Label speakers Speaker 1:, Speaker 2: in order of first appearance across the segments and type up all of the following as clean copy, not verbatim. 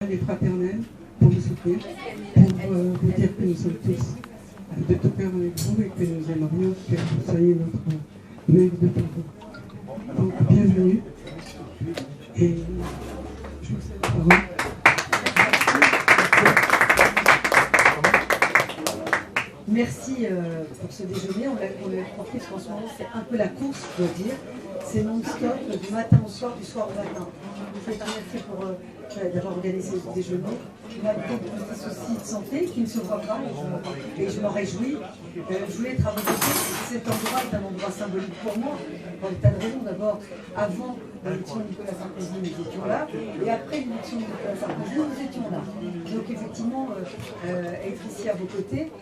Speaker 1: et fraternelle pour nous soutenir, pour vous dire que nous sommes tous de tout cœur avec vous et que nous aimerions que vous soyez notre mère de parole. Donc bienvenue et je vous cède la parole.
Speaker 2: Merci pour ce déjeuner, on l'a compris parce qu'en ce moment c'est un peu la course, je dois dire. C'est non-stop, du matin au soir, du soir au matin. Je vous remercie pour d'avoir organisé ce déjeuner. Il y a beaucoup de petits soucis de santé qui ne se voient pas et je m'en réjouis. Je voulais être à vos côtés. Cet endroit est un endroit symbolique pour moi, pour des tas de raisons. D'abord, avant l'élection de Nicolas Sarkozy, nous étions là, et après l'élection de Nicolas Sarkozy, nous étions là. Donc effectivement, être ici à vos côtés,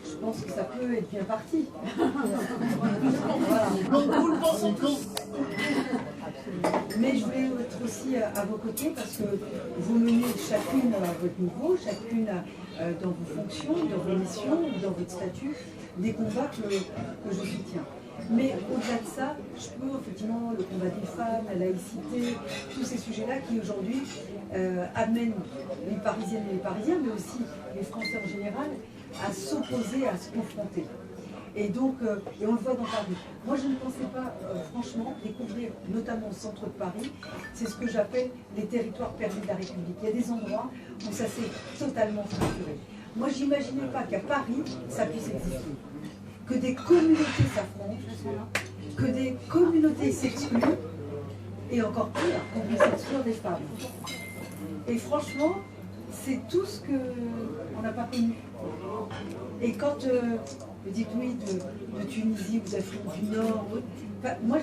Speaker 2: je pense que ça peut être bien parti. Voilà.
Speaker 3: Donc vous le pensez tous.
Speaker 2: Mais je voulais être aussi à vos côtés parce que vous menez chacune à votre niveau, chacune dans vos fonctions, dans vos missions, dans votre statut, des combats que je soutiens. Mais au-delà de ça, je peux effectivement le combat des femmes, la laïcité, tous ces sujets-là qui aujourd'hui amènent les Parisiennes et les Parisiens, mais aussi les Français en général, à s'opposer, à se confronter. Et donc, et on le voit dans Paris. Moi, je ne pensais pas, franchement, découvrir, notamment au centre de Paris, c'est ce que j'appelle les territoires perdus de la République. Il y a des endroits où ça s'est totalement fracturé. Moi, je n'imaginais pas qu'à Paris, ça puisse exister. Que des communautés s'affrontent, que des communautés s'excluent, et encore pire, qu'on puisse exclure des femmes. Et franchement, c'est tout ce qu'on n'a pas connu. Et quand vous dites oui de Tunisie ou d'Afrique du Nord, moi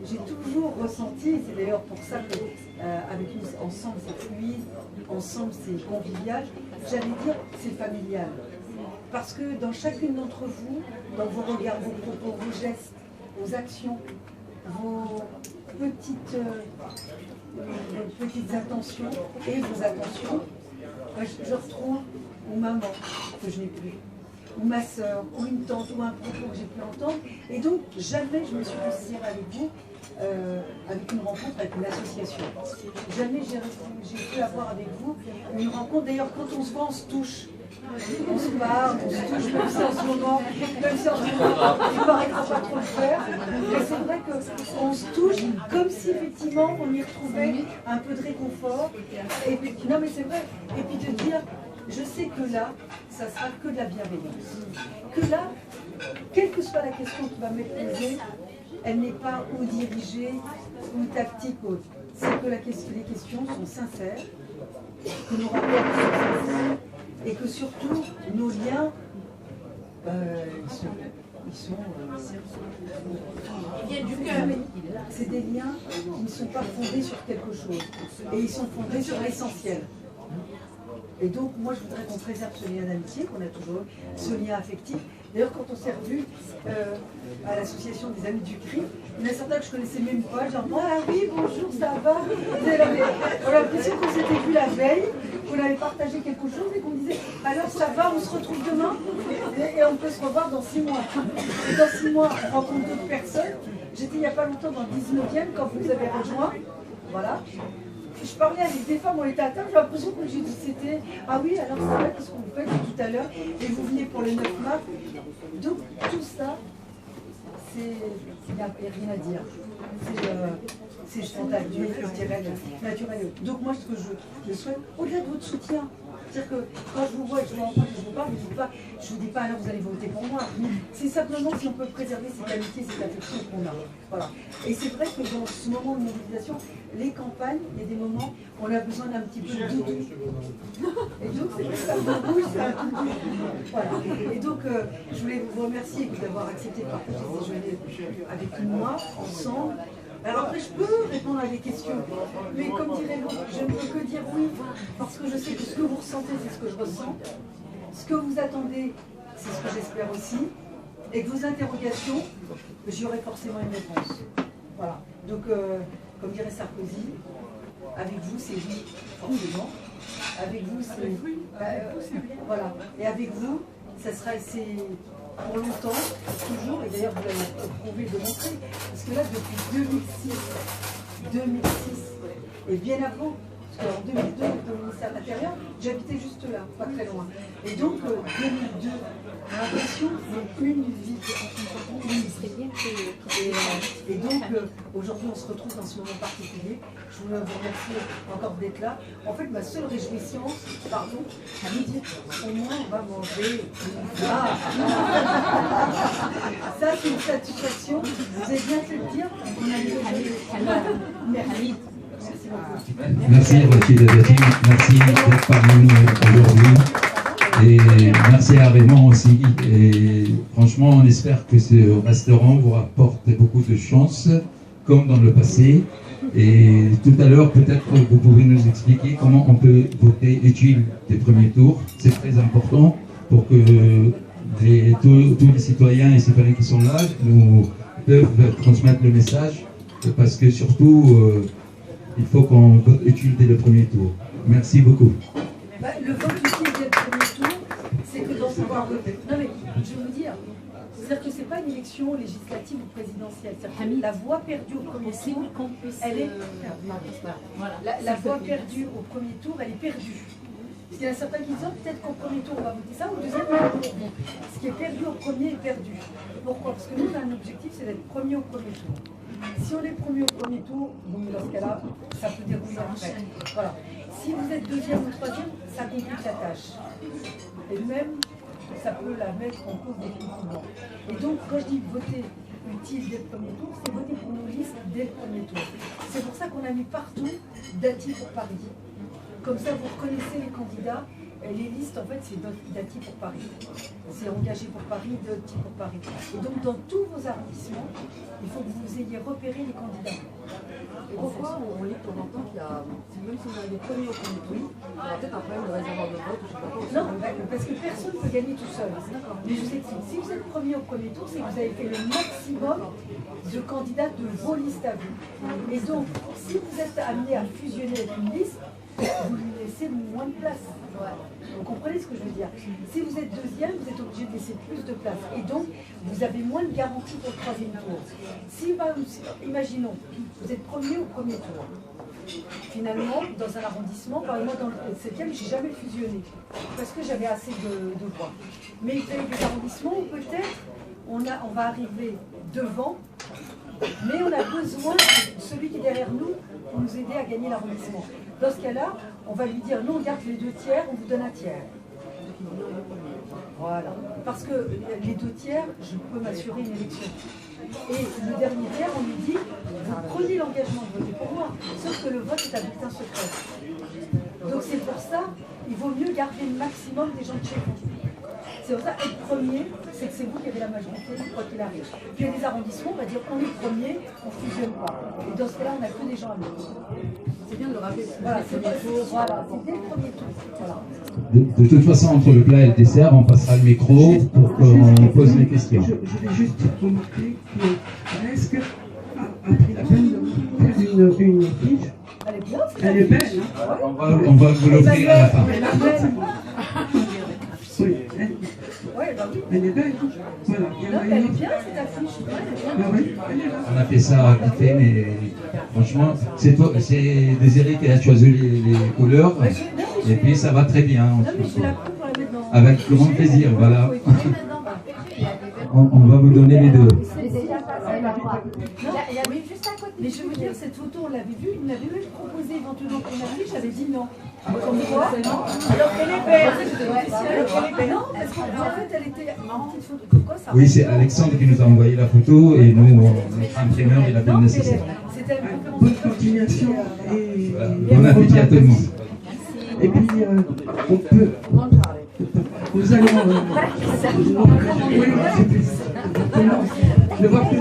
Speaker 2: j'ai toujours ressenti, et c'est d'ailleurs pour ça qu'avec nous ensemble c'est fluide, ensemble c'est convivial, j'allais dire c'est familial. Parce que dans chacune d'entre vous, dans vos regards, vos propos, vos gestes, vos actions, vos petites attentions et vos attentions, je retrouve ou maman que je n'ai plus, ou ma soeur, ou une tante, ou un propos que j'ai pu entendre. Et donc, jamais je me suis considérée avec vous, avec une rencontre, avec une association. Jamais j'ai pu avoir avec vous une rencontre. D'ailleurs, quand on se voit, on se touche. On se parle, on se touche, même si en ce moment, il ne paraîtra pas trop le faire. Mais c'est vrai qu'on se touche comme si effectivement on y retrouvait un peu de réconfort. Et puis, non mais c'est vrai. Et puis de dire, je sais que là, ça sera que de la bienveillance. Que là, quelle que soit la question qui va m'être posée, elle n'est pas ou dirigée ou tactique ou autre. C'est que les questions sont sincères, que nos rapports sont sincères. Et que surtout, nos liens, c'est des liens qui ne sont pas fondés sur quelque chose. Et ils sont fondés sur l'essentiel. Et donc, moi, je voudrais qu'on préserve ce lien d'amitié, qu'on a toujours eu, ce lien affectif. D'ailleurs, quand on s'est revus à l'association des Amis du CRI, il y en a certains que je ne connaissais même pas, genre, ah oui, bonjour, ça va. On a l'impression qu'on s'était vu la veille, qu'on avait partagé quelque chose et qu'on disait, alors ça va, on se retrouve demain et on peut se revoir dans 6 mois. Et dans 6 mois, on rencontre d'autres personnes. J'étais il n'y a pas longtemps dans le 19e quand vous nous avez rejoints. Voilà. Je parlais avec des femmes, on était à table, j'ai l'impression que c'était « Ah oui, alors ça va, qu'est-ce qu'on fait tout à l'heure ?» Et vous venez pour le 9 mars. Donc tout ça, il n'y a rien à dire. C'est spontané, je dirais, naturel. Donc moi, ce que je souhaite, au-delà de votre soutien, c'est-à-dire que quand je vous vois et que je vous rencontre et que je vous parle, je vous dis pas alors vous allez voter pour moi. C'est simplement si on peut préserver cette amitié, cette affection qu'on a. Voilà. Et c'est vrai que dans ce moment de mobilisation, les campagnes, il y a des moments où on a besoin d'un petit peu de doudou. Et donc c'est vrai que ça me bouge, c'est un doudou. Voilà. Et donc je voulais vous remercier d'avoir accepté de partager ce déjeuner avec moi, ensemble. Alors après, je peux répondre à des questions, mais comme dirait l'autre, je ne peux que dire oui, parce que je sais que ce que vous ressentez, c'est ce que je ressens. Ce que vous attendez, c'est ce que j'espère aussi. Et que vos interrogations, j'y aurai forcément une réponse. Voilà. Donc, comme dirait Sarkozy, avec vous, c'est oui, forcément. Avec vous, c'est... voilà. Et avec vous, ça sera... pour longtemps, toujours, et d'ailleurs vous l'avez prouvé, démontré, parce que là, depuis 2006, et bien avant, qu'en 2002, j'étais au ministère de l'Intérieur, j'habitais juste là, pas très loin. Et donc, 2002, j'ai l'impression que c'est une vie. Et donc, aujourd'hui, on se retrouve dans ce moment particulier. Je voulais vous remercier encore d'être là. En fait, ma seule réjouissance, pardon, à me dire, au moins, on va manger. Ah. Ça, c'est une satisfaction. Vous avez bien fait de dire. Merci.
Speaker 3: Merci Rothschild Dati, merci d'être parmi nous aujourd'hui. Et merci à Raymond aussi. Et franchement, on espère que ce restaurant vous rapporte beaucoup de chance, comme dans le passé. Et tout à l'heure, peut-être vous pouvez nous expliquer comment on peut voter utile des premiers tours. C'est très important pour que tous les citoyens et citoyennes qui sont là nous peuvent transmettre le message. Parce que surtout, il faut qu'on vote utile dès le premier tour. Merci beaucoup.
Speaker 2: Le vote utile dès le premier tour, c'est que dans ce pouvoir voter. Non mais, je vais vous dire, c'est-à-dire que ce n'est pas une élection législative ou présidentielle. La voix perdue au premier tour, elle est... La voix perdue au premier tour, elle est perdue. Parce qu'il y en a certains qui disent, peut-être qu'au premier tour, on va voter ça, au deuxième, on va voter. Ce qui est perdu au premier est perdu. Pourquoi? Parce que nous, on a un objectif, c'est d'être premier au premier tour. Si on est premier au premier tour, donc dans ce cas-là, ça peut dérouler après. Voilà. Si vous êtes deuxième ou troisième, ça complique la tâche. Et même, ça peut la mettre en cause définitivement. Et donc, quand je dis voter utile dès le premier tour, c'est voter pour nos listes dès le premier tour. C'est pour ça qu'on a mis partout Dati pour Paris. Comme ça, vous reconnaissez les candidats. Et les listes, en fait, c'est Dati pour Paris. C'est engagé pour Paris, Dati pour Paris. Et donc, dans tous vos arrondissements, il faut que vous ayez repéré les candidats.
Speaker 4: Et pourquoi on lit de temps en temps qu'il y a, même si on arrive premier au premier tour, il y aura peut-être un problème de réservoir de vote ou je sais pas quoi.
Speaker 2: Non, parce que personne ne peut gagner tout seul. Mais je vous explique, si vous êtes premier au premier tour, c'est que vous avez fait le maximum de candidats de vos listes à vous. Et donc, si vous êtes amené à fusionner avec une liste, vous lui laissez moins de place. Vous comprenez ce que je veux dire? Si vous êtes deuxième, vous êtes obligé de laisser plus de place. Et donc, vous avez moins de garantie pour le troisième tour. Si, imaginons, vous êtes premier au premier tour. Finalement, dans un arrondissement, par exemple, dans le 7e, je n'ai jamais fusionné. Parce que j'avais assez de voix. Mais il y a des arrondissements où peut-être on va arriver devant, mais on a besoin de celui qui est derrière nous pour nous aider à gagner l'arrondissement. Dans ce cas-là, on va lui dire, non, on garde les 2 tiers, on vous donne un tiers. Voilà. Parce que les 2 tiers, je peux m'assurer une élection. Et le dernier tiers, on lui dit, vous prenez l'engagement de voter pour moi, sauf que le vote est à bulletin secret. Donc c'est pour ça, il vaut mieux garder le maximum des gens de chez vous. C'est pour ça, être premier, c'est que c'est vous qui avez la majorité, quoi qu'il arrive. Puis il y a des arrondissements, on va dire, on est premier, on ne fusionne pas. Et dans ce cas-là, on n'a que des gens à nous.
Speaker 4: C'est bien de le rappeler.
Speaker 2: Voilà, c'est dès le premier tour. Voilà.
Speaker 3: De toute façon, entre le plat et le dessert, on passera le micro pour qu'on pose les questions.
Speaker 1: Je vais juste remarquer que Resque a pris la peine de faire une fiche.
Speaker 2: Elle est bien,
Speaker 1: Elle est belle, hein?
Speaker 3: On va vous l'offrir à la fin.
Speaker 1: Oui, elle est belle. Voilà.
Speaker 2: Elle est bien cette affiche.
Speaker 1: Ah oui, elle est là.
Speaker 3: On a fait ça vite fait, mais franchement, c'est Désiré qui a choisi les couleurs. Et puis ça va très bien.
Speaker 2: Non, mais je la coupe pour la mettre dans...
Speaker 3: Avec grand plaisir, voilà. On va vous donner les deux.
Speaker 2: Mais je veux dire, cette photo, on l'avait vue, il m'avait même proposé éventuellement qu'on affiche, j'avais dit non. Comme quoi, alors qu'elle est belle. Alors qu'elle est belle. Non, parce qu'en fait, elle était en petite photo. Comme quoi, ça.
Speaker 3: Oui, c'est Alexandre qui nous a envoyé la photo et nous, notre imprimeur, il a fait le nécessaire.
Speaker 2: C'était une
Speaker 1: Bonne continuation et
Speaker 3: Voilà. Bon appétit à tout le monde.
Speaker 1: Et puis, on peut. Nous allons. Je vois plus.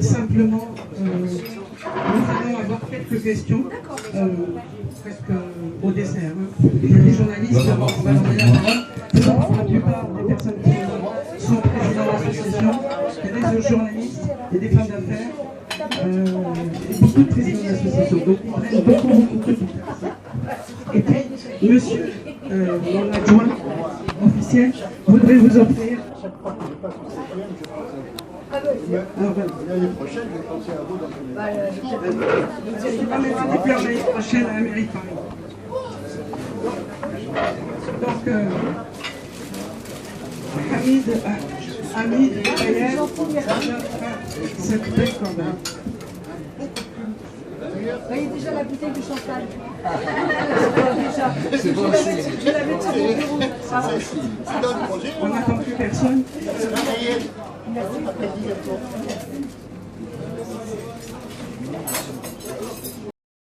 Speaker 1: Simplement, nous allons avoir quelques questions, presque au dessert. Hein. Il y a des journalistes, on va leur donner la parole. La plupart des personnes qui sont présidents de l'association, il y a des journalistes, il y a des femmes d'affaires, et beaucoup de présidents de l'association. Donc, on a beaucoup de personnes. Et puis, monsieur, mon adjoint officiel, voudrait vous offrir Alors voilà.
Speaker 5: L'année prochaine, je vais penser à vous dans une
Speaker 4: Bah,
Speaker 1: Je vais pas mettre des diplômes l'année prochaine à la mairie de Paris. Donc, Hamid Bayer, cette belle quand même.
Speaker 4: voyez déjà la bouteille de champagne.
Speaker 5: C'est bon aussi.
Speaker 2: Je la mets sur mon bureau.
Speaker 5: C'est dans le projet.
Speaker 1: On n'attend plus personne.
Speaker 5: C'est Marielle.